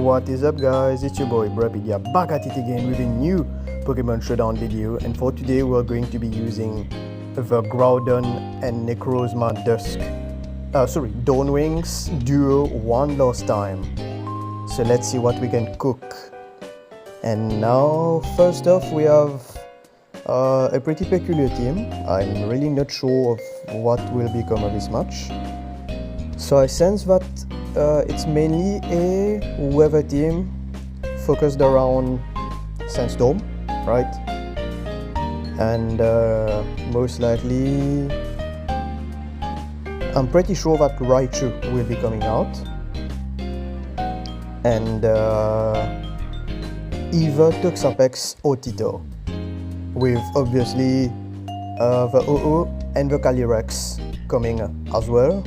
What is up guys, it's your boy Brapidia back at it again with a new Pokemon Showdown video, and for today we're going to be using the Groudon and Necrozma-Dawn-Wings duo one last time. So let's see what we can cook. And now first off we have a pretty peculiar team. I'm really not sure of what will become of this match. So I sense that it's mainly a weather team focused around Sandstorm, right? And most likely, I'm pretty sure that Raichu will be coming out. And either Toxapex or Tito, with obviously the OO and the Calyrex coming as well.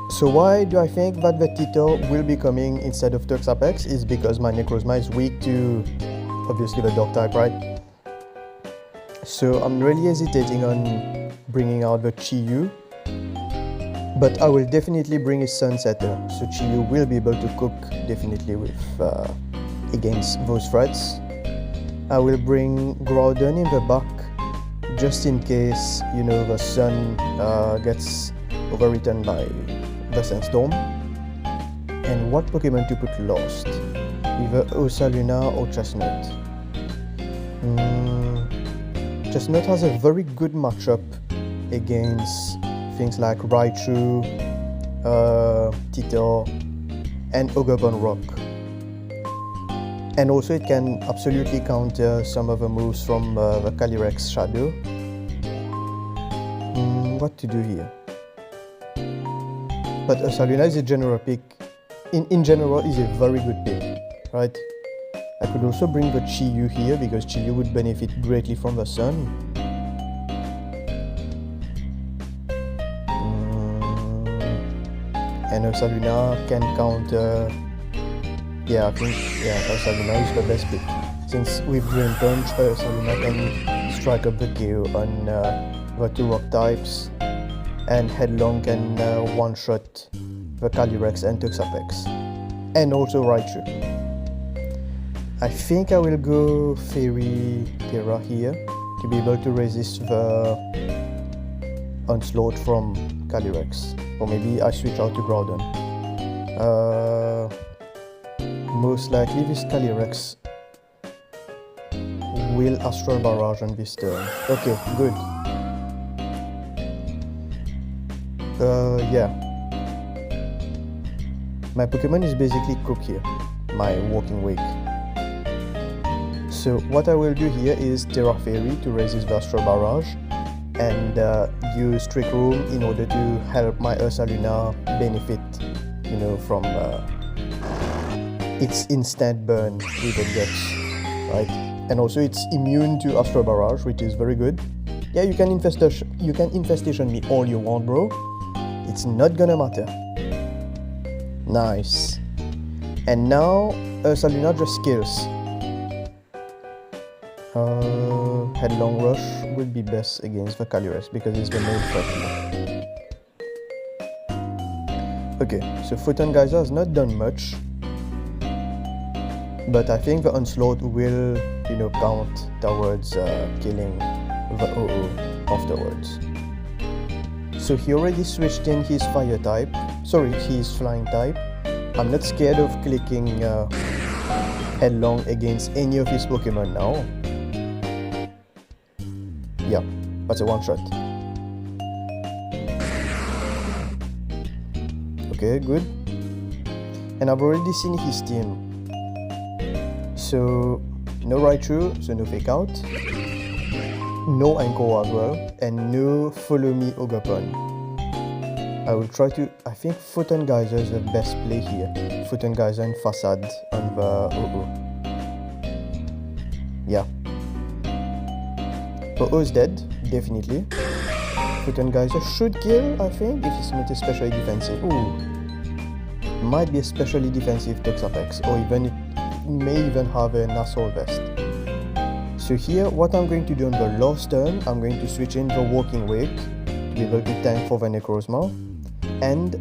So why do I think that the Tito will be coming instead of Toxapex is because my Necrozma is weak to obviously the Dark type, right? So I'm really hesitating on bringing out the Chi-Yu, but I will definitely bring a Sunsetter, so Chi-Yu will be able to cook definitely with against those threats. I will bring Groudon in the back just in case, you know, the Sun gets overwritten by the Sandstorm. And what Pokemon to put last? Either Ursaluna or Chestnut. Chestnut has a very good matchup against things like Raichu, Tito, and Ogerpon Rock. And also it can absolutely counter some of the moves from the Calyrex Shadow. What to do here? But Ursaluna is a general pick. In general, is a very good pick, right? I could also bring the Chi-Yu here because Chi-Yu would benefit greatly from the sun. And Ursaluna can counter. Yeah, I think Ursaluna is the best pick. Since with Drain Punch, Ursaluna can strike up the KO on the two rock types, and Headlong can one-shot the Calyrex and Toxapex, and also Raichu. I think I will go Fairy Terra here to be able to resist the onslaught from Calyrex, or maybe I switch out to Groudon. Most likely this Calyrex will Astral Barrage on this turn. Okay, good. Yeah. My Pokemon is basically cooked here, my Walking Wake. So what I will do here is Terra Fairy to resist the Astral Barrage, and use Trick Room in order to help my Ursaluna benefit, you know, from its instant burn with the Guts, right? And also it's immune to Astral Barrage, which is very good. Yeah, you can infestation me all you want, bro. It's not gonna matter. Nice. And now Ursaluna just kills. Headlong Rush would be best against the Calyrex because it's the main threat. Okay, so Photon Geyser has not done much, but I think the Onslaught will, you know, count towards killing the OO afterwards. So he already switched in his fire type, his flying type. I'm not scared of clicking Headlong against any of his Pokemon now. Yeah, that's a one shot. Okay, good. And I've already seen his team. So, no Raichu, so no Fake Out. No Anko as well, and no Follow Me Ogerpon. I will try to. I think Photon Geyser is the best play here. Photon Geyser and Facade on the OO. Yeah. OO is dead, definitely. Photon Geyser should kill, I think, if it's not especially defensive. Ooh. It might be especially defensive Toxapex, or even it may even have an Assault Vest. So here, what I'm going to do on the last turn, I'm going to switch in the Walking Wake to be able to tank for the Necrozma, and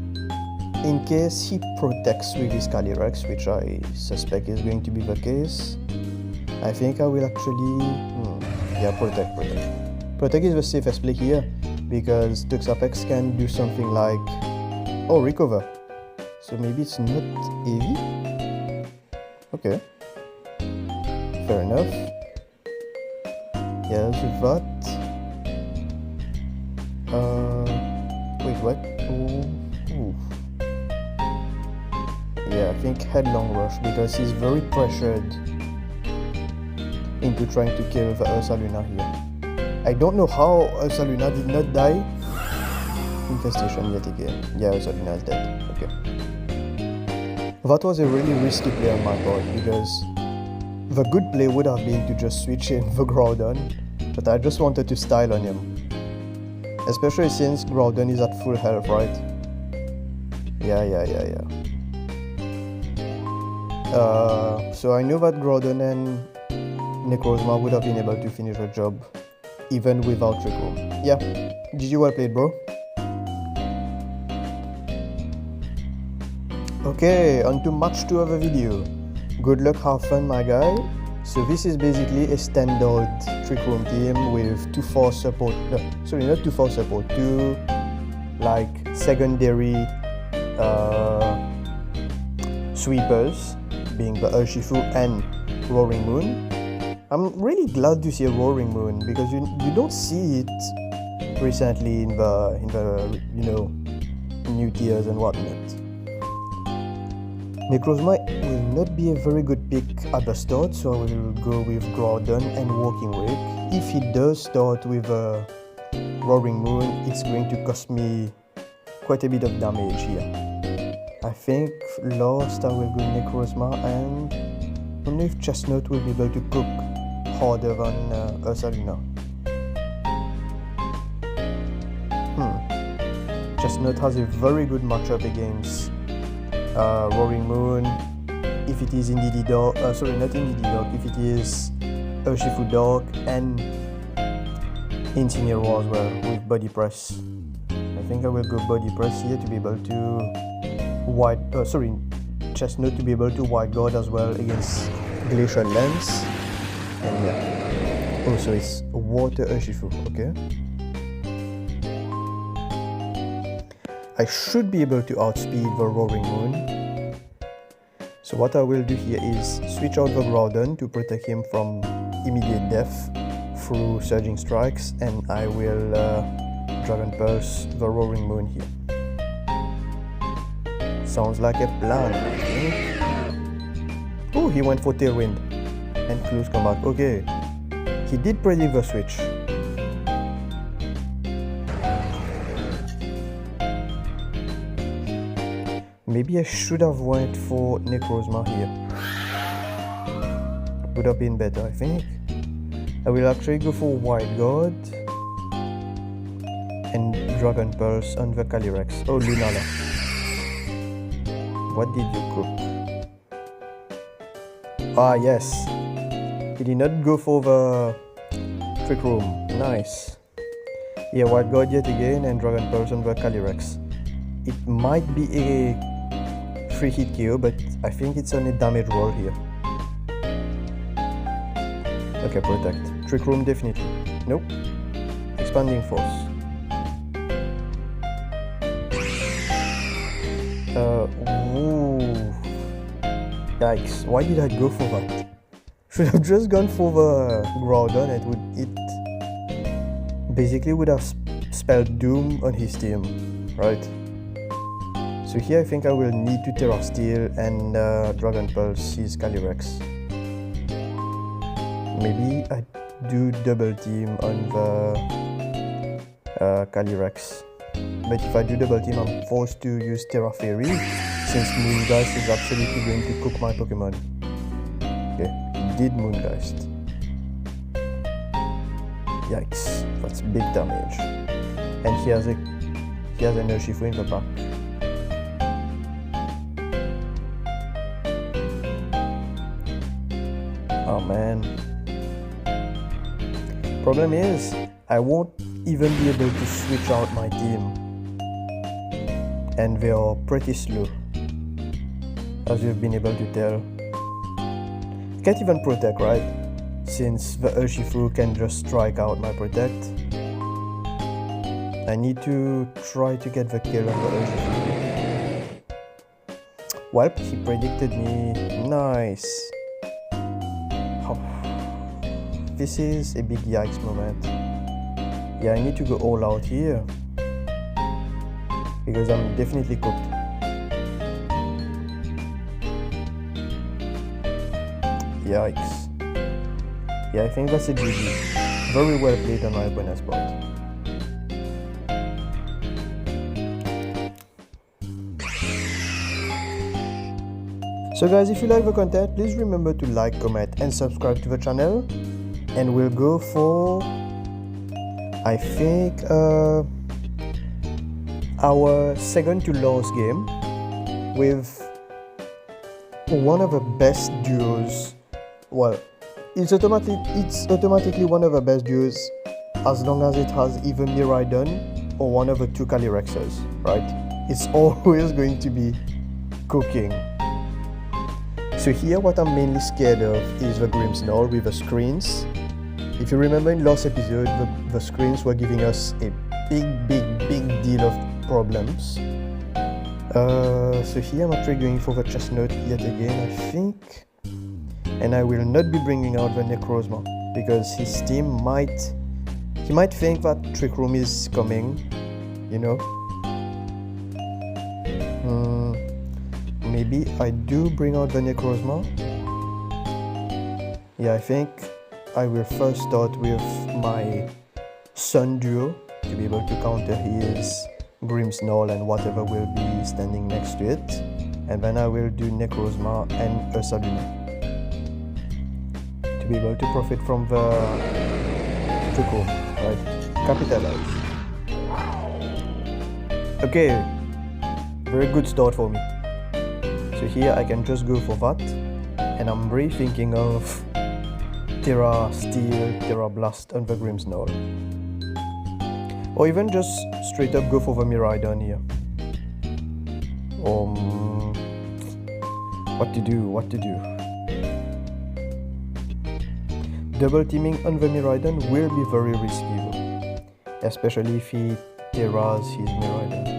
in case he protects with his Calyrex, which I suspect is going to be the case, I think I will actually... yeah, protect. Protect is the safest play here, because Toxapex can do something like... oh, recover. So maybe it's not heavy? Okay. Fair enough. Yeah, so that... wait, what? Ooh. Yeah, I think Headlong Rush, because he's very pressured into trying to kill the Ursaluna here. I don't know how Ursaluna did not die. Infestation yet again. Yeah, Ursaluna is dead. Okay. That was a really risky play on my part, because the good play would have been to just switch in the Groudon, but I just wanted to style on him. Especially since Groudon is at full health, right? Yeah. So I knew that Groudon and Necrozma would have been able to finish the job even without Trick Room. Yeah, GG, well played, bro. Okay, on to match 2 of the video. Good luck, have fun, my guy. So this is basically a standard Trick Room team with 2 force support, sorry, not 2 force support, 2 like secondary sweepers, being the Urshifu and Roaring Moon. I'm really glad to see a Roaring Moon, because you don't see it recently in the you know, new tiers and whatnot. Necrozma will not be a very good pick at the start, so I will go with Groudon and Walking Wake. If he does start with a Roaring Moon, it's going to cost me quite a bit of damage here. I think last I will go Necrozma, and I don't know if Chestnut will be able to cook harder than Ursaluna. Chestnut has a very good matchup against Roaring Moon, if it is indeed Dark, sorry, not indeed Dark, if it is Urshifu Dark and Incineroar as well with Body Press. I think I will go Body Press here to be able to Chestnut to be able to Wide Guard as well against Glacial Lance. And yeah, also it's Water Urshifu, okay. I should be able to outspeed the Roaring Moon. So what I will do here is switch out the Groudon to protect him from immediate death through Surging Strikes, and I will Dragon Pulse the Roaring Moon here. Sounds like a plan, I think. Oh, he went for Tailwind and Close Combat. Okay, he did predict the switch. Maybe I should have went for Necrozma here. Would have been better, I think. I will actually go for Wide Guard and Dragon Pulse on the Calyrex. Oh, Lunala. What did you cook? Ah, yes. He did not go for the Trick Room. Nice. Yeah, Wide Guard yet again and Dragon Pulse on the Calyrex. It might be a 3-hit KO, but I think it's on a damage roll here. Okay, Protect. Trick Room definitely. Nope. Expanding Force. Ooh. Yikes. Why did I go for that? Should have just gone for the Groudon. It basically would have spelled doom on his team, right? So here I think I will need to Terra Steel and Dragon Pulse his Calyrex. Maybe I do double team on the Calyrex. But if I do double team, I'm forced to use Terra Fairy, since Moongeist is absolutely going to cook my Pokemon. Okay, he did Moongeist. Yikes, that's big damage. And he has an Urshifu in the back. Oh man. Problem is, I won't even be able to switch out my team. and they are pretty slow, as you've been able to tell. Can't even protect, right? Since the Urshifu can just strike out my protect. I need to try to get the kill on the Urshifu. Well, he predicted me. Nice. Oh. This is a big yikes moment. Yeah, I need to go all out here, because I'm definitely cooked. Yikes. Yeah, I think that's a GG. Very well played on my opponent's part. So guys, if you like the content, please remember to like, comment and subscribe to the channel. And we'll go for, I think, our second to last game with one of the best duos. Well, it's automatically one of the best duos as long as it has either Miraidon or one of the two Calyrexes, right? It's always going to be cooking. So here what I'm mainly scared of is the Grimmsnarl with the screens. If you remember in last episode, the screens were giving us a big deal of problems. So here I'm actually going for the Chestnut yet again, I think. And I will not be bringing out the Necrozma, because his team might think that Trick Room is coming, you know. Maybe I do bring out the Necrozma. Yeah, I think I will first start with my Sun duo to be able to counter his Grimmsnarl and whatever will be standing next to it. And then I will do Necrozma and Ursaluna to be able to profit from the Trick Room, right? Capitalize. Okay, very good start for me. So here I can just go for that, and I'm really thinking of Terra Steel, Terra Blast on the Grimmsnarl. Or even just straight up go for the Miraidon here. What to do? Double teaming on the Miraidon will be very risky though, especially if he Terras his Miraidon.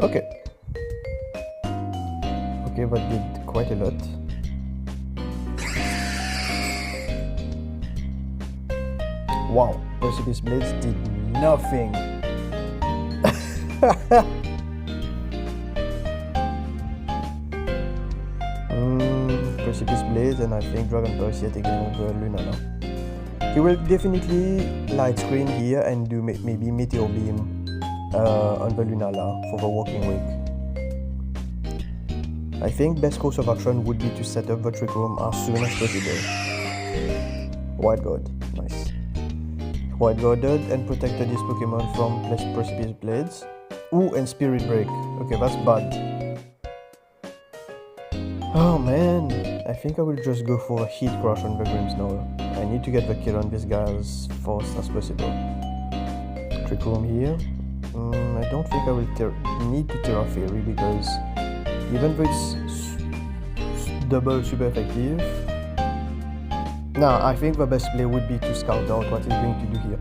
Okay, that did quite a lot. Wow, Precipice Blades did nothing. Precipice Blades, and I think Dragon Pulse yet again over Luna now. He will definitely light screen here and do maybe Meteor Beam on the Lunala for the Walking Wake. I think best course of action would be to set up the Trick Room as soon as possible. White Guard, nice. White Guarded and protected his Pokemon from Precipice Blades. Ooh, and Spirit Break. Okay, that's bad. Oh man, I think I will just go for a Heat Crush on the Grimmsnarl. I need to get the kill on this guy as fast as possible. Trick Room here. I don't think I will need to Terra Fairy, because even though it's double super effective, I think the best play would be to scout out what he's going to do here.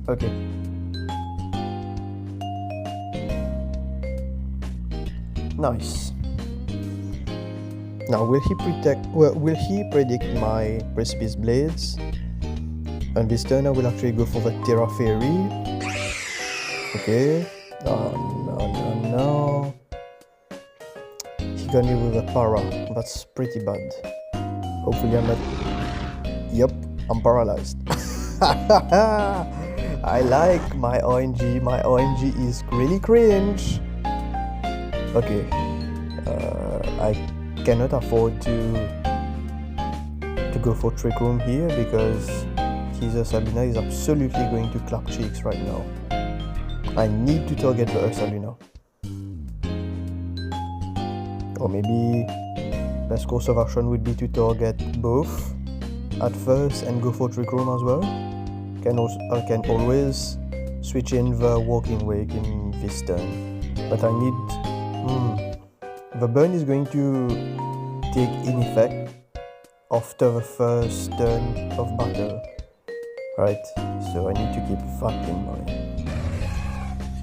Okay. Nice. Now will he predict my Precipice Blades? And this turn I will actually go for the Terra Fairy. Okay. No. He got me with a Para. That's pretty bad. Hopefully I'm not... Yep, I'm paralyzed. I like my ONG. My ONG is really cringe. Okay. I cannot afford to go for Trick Room here, because his Ursaluna is absolutely going to clap cheeks right now. I need to target the Ursaluna. Or maybe best course of action would be to target both. at first and go for Trick Room as well. I can always switch in the Walking Wake in this turn, but I need... The burn is going to take in effect after the first turn of battle, right? So I need to keep that in mind.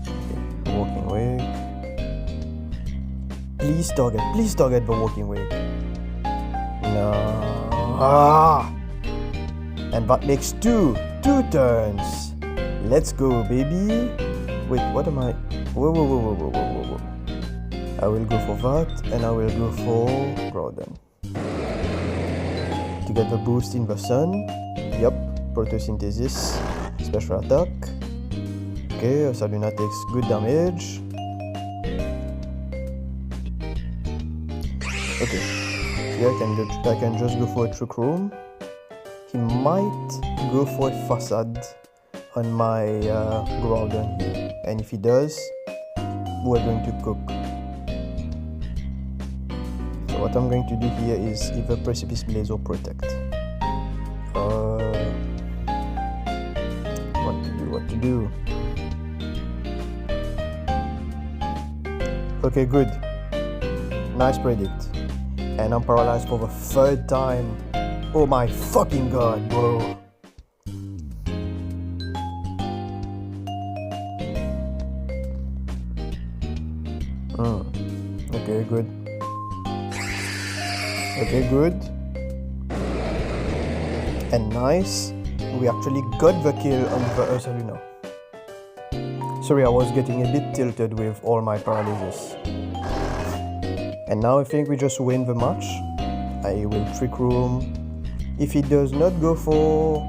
Okay, Walking Wake. Please target the Walking Wake. No. And that makes two turns. Let's go, baby. Wait, what am I? Whoa. I will go for that, and I will go for Groudon. To get the boost in the sun. Yup, photosynthesis, special attack. Okay, Saluna takes good damage. Okay, here I can just go for a Trick Room. He might go for a Facade on my Groudon here, and if he does, we're going to cook. So what I'm going to do here is either Precipice Blaze or Protect. What to do? Okay, good. Nice predict. And I'm paralyzed for the third time. Oh my fucking god, bro. Okay, good. Okay, good. And nice. We actually got the kill on the Ursaluna. Sorry, I was getting a bit tilted with all my paralysis. And now I think we just win the match. I will Trick Room. If he does not go for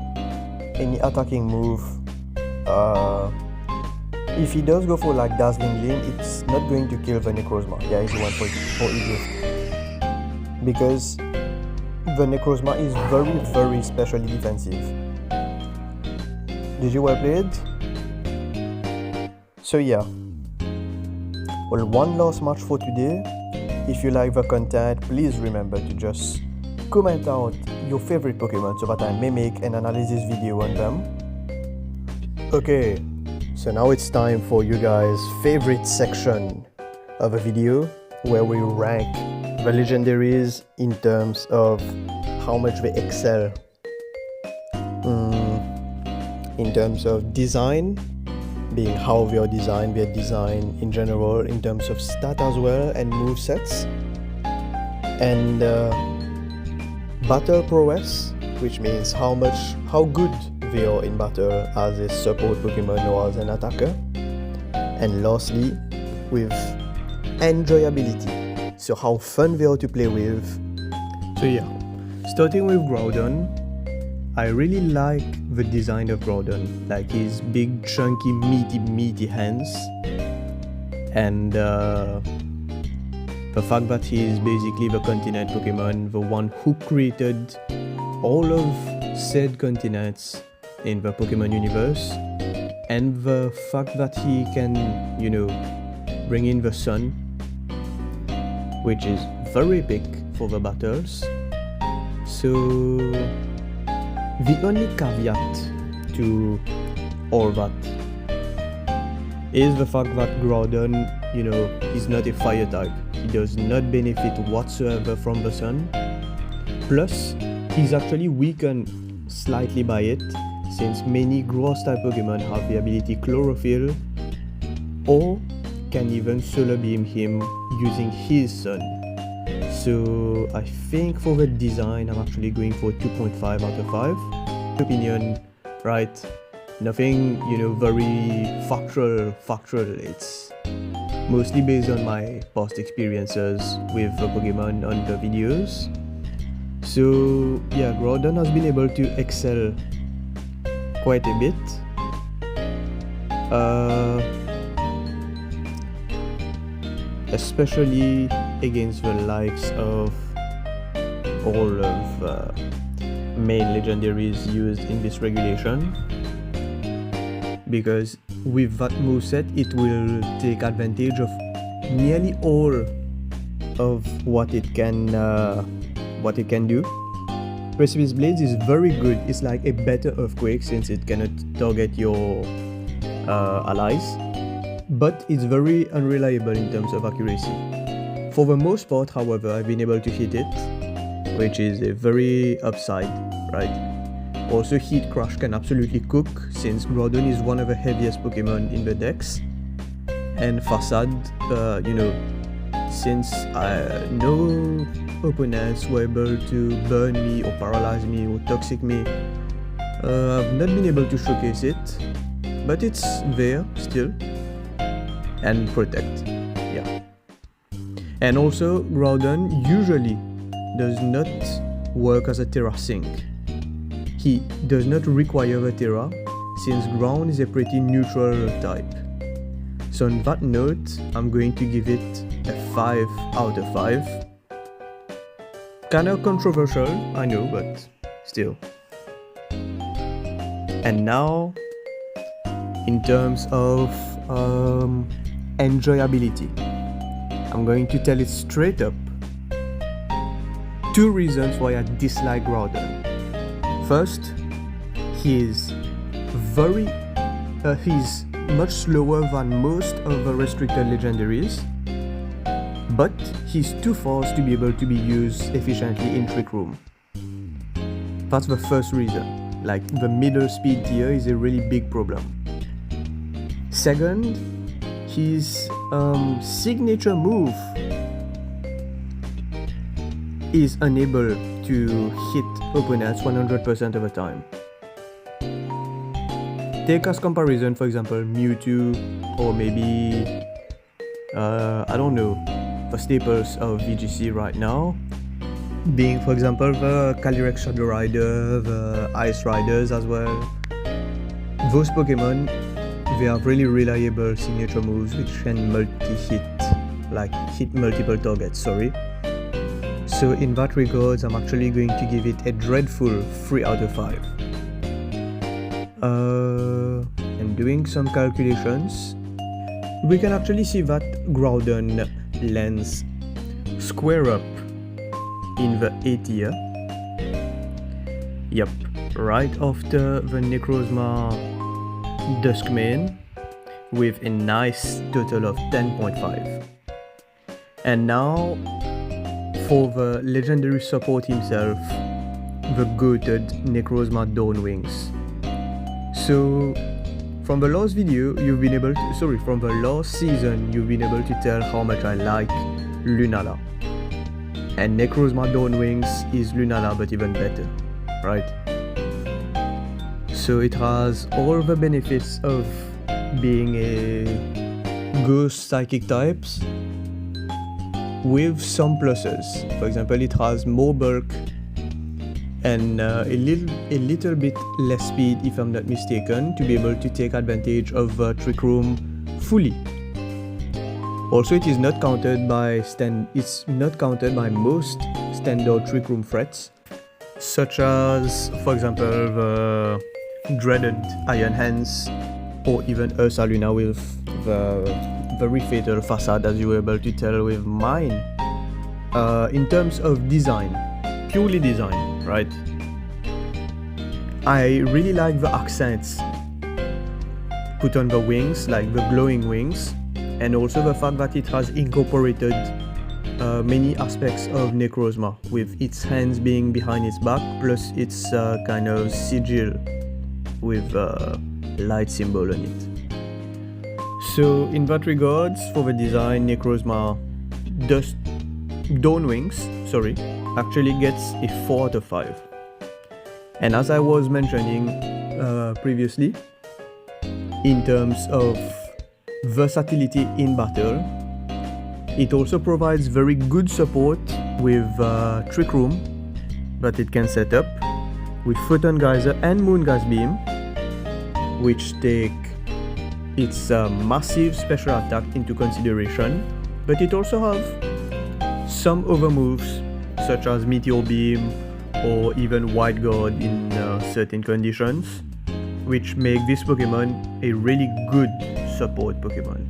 any attacking move, if he does go for like Dazzling Gleam, it's not going to kill the Necrozma. Yeah, it's one for E-Gift. Because the Necrozma is very specially defensive. Did you well played? So yeah. Well, one last match for today. If you like the content, please remember to just comment out your favorite Pokemon so that I may make an analysis video on them. Okay, so now it's time for you guys' favorite section of a video where we rank the legendaries in terms of how much they excel in terms of design, being how they are designed in general, in terms of stat as well, and move sets, and battle prowess, which means how good they are in battle as a support Pokemon or as an attacker, and lastly with enjoyability, so how fun they are to play with. So yeah, starting with Groudon, I really like the design of Groudon, like his big, chunky, meaty hands, and the fact that he is basically the continent Pokemon, the one who created all of said continents in the Pokemon universe, and the fact that he can, bring in the sun, which is very big for the battles. So the only caveat to all that is the fact that Groudon, he's not a fire type. He does not benefit whatsoever from the sun. Plus, he's actually weakened slightly by it, since many grass type Pokemon have the ability Chlorophyll, or can even solar beam him using his sun. So I think for the design, I'm actually going for 2.5 out of 5. Opinion, right? Nothing, very factual. It's mostly based on my past experiences with the Pokemon on the videos. So yeah, Groudon has been able to excel quite a bit. Especially against the likes of all of main legendaries used in this regulation, because with that moveset it will take advantage of nearly all of what it can do, Precipice Blades is very good. It's like a better Earthquake since it cannot target your allies, but it's very unreliable in terms of accuracy. For the most part, however, I've been able to hit it, which is a very upside, right? Also, Heat Crush can absolutely cook since Groudon is one of the heaviest Pokemon in the decks, and Facade, since no opponents were able to burn me or paralyze me or toxic me, I've not been able to showcase it, but it's there still. And Protect, yeah. And also, Groudon usually does not work as a Terra Sync. He does not require the Terra since Ground is a pretty neutral type. So on that note, I'm going to give it a 5 out of 5. Kinda controversial, I know, but still. And now, in terms of enjoyability, I'm going to tell it straight up. 2 reasons why I dislike Groudon. First, he's much slower than most of the restricted legendaries, but he's too fast to be able to be used efficiently in Trick Room. That's the first reason. Like, the middle speed tier is a really big problem. Second, his signature move is unable to hit opponents 100% of the time. Take as comparison, for example, Mewtwo, or maybe, I don't know, the staples of VGC right now, being, for example, the Calyrex Shadow Rider, the Ice Riders as well. Those Pokemon, they have really reliable signature moves which can multi-hit, like hit multiple targets, sorry. So in that regards, I'm actually going to give it a dreadful 3 out of 5. And doing some calculations, we can actually see that Groudon lands square up in the A tier. Yep, right after the Necrozma Duskmane with a nice total of 10.5. And now, for the legendary support himself, the goated Necrozma-Dawn-Wings. So, from the last video, from the last season, you've been able to tell how much I like Lunala. And Necrozma-Dawn-Wings is Lunala, but even better, right? So it has all the benefits of being a ghost psychic types, with some pluses. For example, it has more bulk and a little bit less speed, if I'm not mistaken, to be able to take advantage of Trick Room fully. Also, it is not countered by most standard Trick Room threats, such as, for example, the dreaded Iron Hands, or even Ursaluna with the very fatal Facade, as you were able to tell with mine. In terms of design, purely design, right? I really like the accents put on the wings, like the glowing wings, and also the fact that it has incorporated many aspects of Necrozma, with its hands being behind its back, plus its kind of sigil with a light symbol on it. So in that regards, for the design, Dawn-Wings, actually gets a 4 out of 5. And as I was mentioning previously, in terms of versatility in battle, it also provides very good support with Trick Room that it can set up, with Photon Geyser and Moon Gas Beam, which take its massive special attack into consideration, but it also have some other moves such as Meteor Beam or even Wide Guard in certain conditions, which make this Pokemon a really good support Pokemon.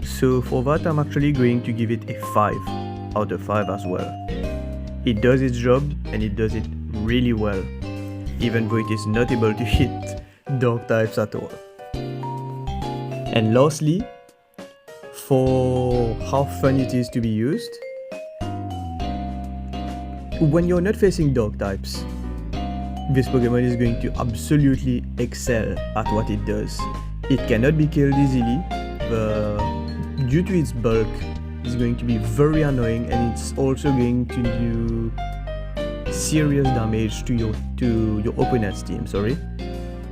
So for that, I'm actually going to give it a 5 out of 5 as well. It does its job, and it does it really well, even though it is not able to hit Dark types at all. And lastly, for how fun it is to be used, when you're not facing Dark types, this Pokemon is going to absolutely excel at what it does. It cannot be killed easily, due to its bulk, it's going to be very annoying, and it's also going to do serious damage to your opponent's team,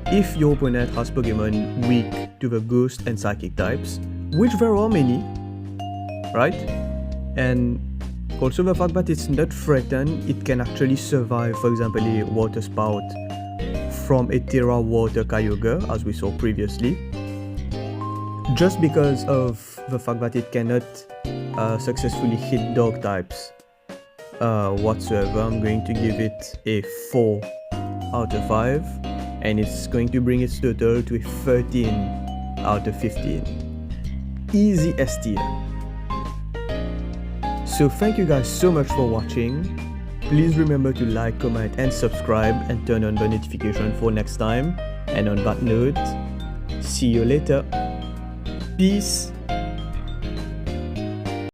If your opponent has Pokemon weak to the Ghost and Psychic types, which there are many, right? And also the fact that it's not threatened, it can actually survive, for example, a Water Spout from a Terra Water Kyogre, as we saw previously. Just because of the fact that it cannot successfully hit Dark types whatsoever, I'm going to give it a 4 out of 5, and it's going to bring its total to a 13 out of 15. Easy S tier. So thank you guys so much for watching. Please remember to like, comment and subscribe, and turn on the notification for next time. And on that note, see you later. Peace.